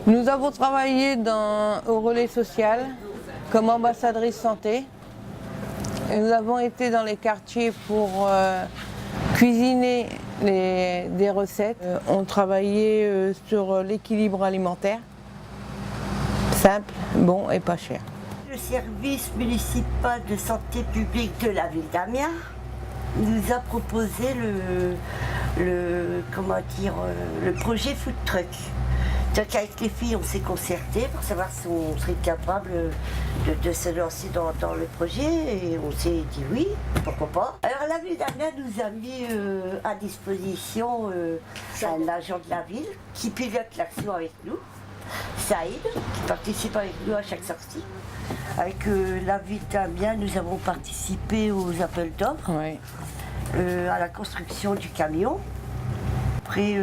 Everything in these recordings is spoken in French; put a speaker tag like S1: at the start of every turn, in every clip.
S1: Nous avons travaillé au relais social comme ambassadrice santé. Et nous avons été dans les quartiers pour cuisiner des recettes. On travaillait sur l'équilibre alimentaire, simple, bon et pas cher.
S2: Le service municipal de santé publique de la ville d'Amiens nous a proposé le projet food truck. Donc avec les filles, on s'est concerté pour savoir si on serait capable de se lancer dans le projet et on s'est dit oui, pourquoi pas. Alors la ville d'Amiens nous a mis à disposition un agent de la ville qui pilote l'action avec nous, Saïd, qui participe avec nous à chaque sortie. Avec la ville d'Amiens, nous avons participé aux appels d'offres,
S1: Oui.
S2: à la construction du camion. Après,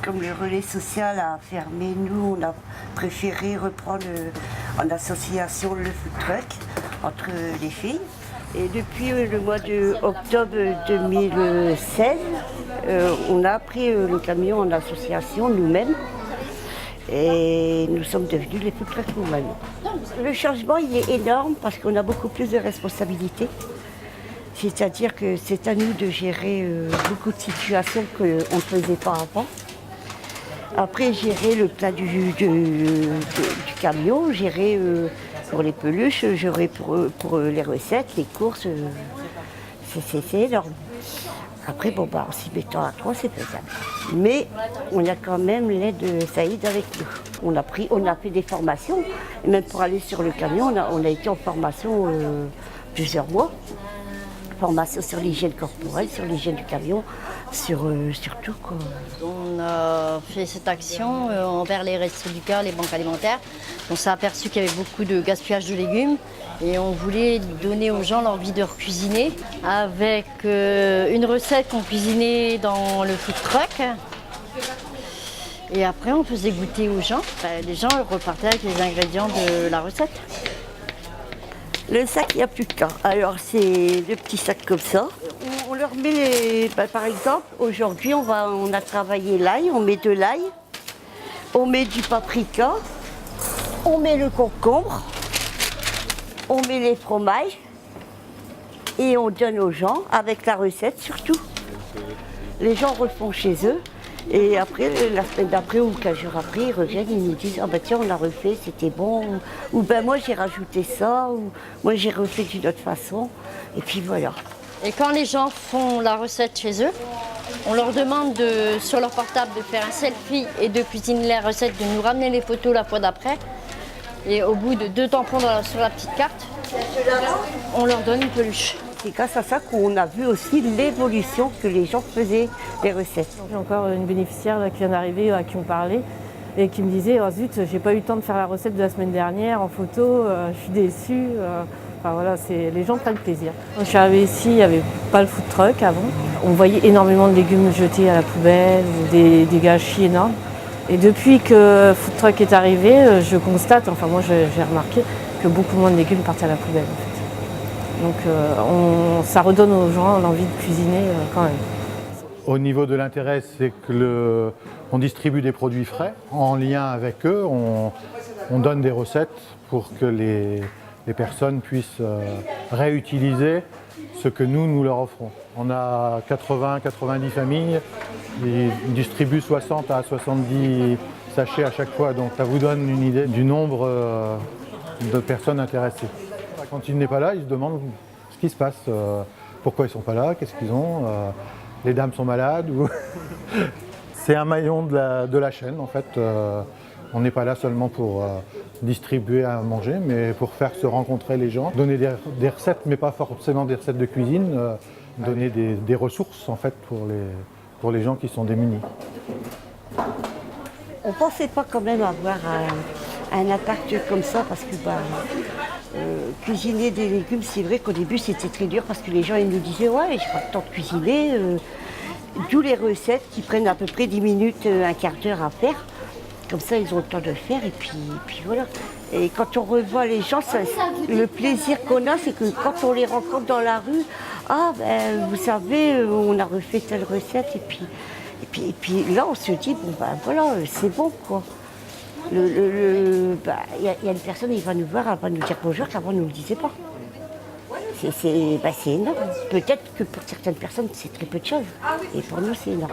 S2: comme le relais social a fermé, nous, on a préféré reprendre en association le food truck entre les filles. Et depuis le mois d'octobre 2016, on a pris le camion en association nous-mêmes et nous sommes devenus les food trucks nous-mêmes. Le changement il est énorme parce qu'on a beaucoup plus de responsabilités. C'est-à-dire que c'est à nous de gérer beaucoup de situations qu'on ne faisait pas avant. Après, gérer le plat du camion, gérer pour les peluches, gérer pour les recettes, les courses, c'est énorme. Après, en s'y mettant à trois, c'est faisable. Mais on a quand même l'aide de Saïd avec nous. On a fait des formations, et même pour aller sur le camion, on a été en formation plusieurs mois. Formation sur l'hygiène corporelle, sur l'hygiène du camion, sur tout quoi.
S3: On a fait cette action envers les Restos du Cœur, les banques alimentaires. On s'est aperçu qu'il y avait beaucoup de gaspillage de légumes et on voulait donner aux gens l'envie de cuisiner avec une recette qu'on cuisinait dans le food truck. Et après on faisait goûter aux gens. Les gens repartaient avec les ingrédients de la recette.
S2: Le sac, il n'y a plus de cas. Alors, c'est le petit sac comme ça. On leur met par exemple, aujourd'hui, on a travaillé l'ail, on met de l'ail, on met du paprika, on met le concombre, on met les fromages et on donne aux gens avec la recette surtout. Les gens refont chez eux. Et après, la semaine d'après ou 15 jours après, ils reviennent, ils nous disent « Ah ben tiens, on a refait, c'était bon » ou « Ben moi j'ai rajouté ça » ou « Moi j'ai refait d'une autre façon » et puis voilà.
S3: Et quand les gens font la recette chez eux, on leur demande sur leur portable de faire un selfie et de cuisiner la recette, de nous ramener les photos la fois d'après. Et au bout de 2 tampons sur la petite carte, on leur donne une peluche.
S2: C'est grâce à ça qu'on a vu aussi l'évolution que les gens faisaient des recettes.
S4: J'ai encore une bénéficiaire là, qui vient d'arriver, à qui on parlait, et qui me disait oh, « Zut, j'ai pas eu le temps de faire la recette de la semaine dernière en photo, je suis déçue. » Enfin voilà, les gens prennent plaisir. Quand je suis arrivée ici, il n'y avait pas le food truck avant. On voyait énormément de légumes jetés à la poubelle, des gâchis énormes. Et depuis que food truck est arrivé, je constate, enfin moi j'ai remarqué, que beaucoup moins de légumes partent à la poubelle en fait. Donc ça redonne aux gens l'envie de cuisiner quand même.
S5: Au niveau de l'intérêt, c'est que on distribue des produits frais. En lien avec eux, on donne des recettes pour que les personnes puissent réutiliser ce que nous leur offrons. On a 80-90 familles, ils distribuent 60 à 70 sachets à chaque fois, donc ça vous donne une idée du nombre de personnes intéressées. Quand il n'est pas là, ils se demandent ce qui se passe, pourquoi ils ne sont pas là, qu'est-ce qu'ils ont, les dames sont malades. C'est un maillon de la chaîne en fait. On n'est pas là seulement pour distribuer à manger, mais pour faire se rencontrer les gens, donner des recettes, mais pas forcément des recettes de cuisine, donner des ressources en fait pour les gens qui sont démunis.
S2: On ne pensait pas quand même avoir un impact comme ça parce que cuisiner des légumes, c'est vrai qu'au début c'était très dur parce que les gens ils nous disaient ouais, j'ai pas le temps de cuisiner. D'où les recettes qui prennent à peu près 10 minutes, un quart d'heure à faire. Comme ça ils ont le temps de le faire et puis voilà. Et quand on revoit les gens, le plaisir qu'on a, c'est que quand on les rencontre dans la rue, ah ben vous savez, on a refait telle recette et puis là on se dit bon ben voilà, c'est bon quoi. y a une personne, il va nous voir, elle va nous dire bonjour, qu'avant on ne nous le disait pas. C'est énorme. Peut-être que pour certaines personnes, c'est très peu de choses. Et pour nous, c'est énorme.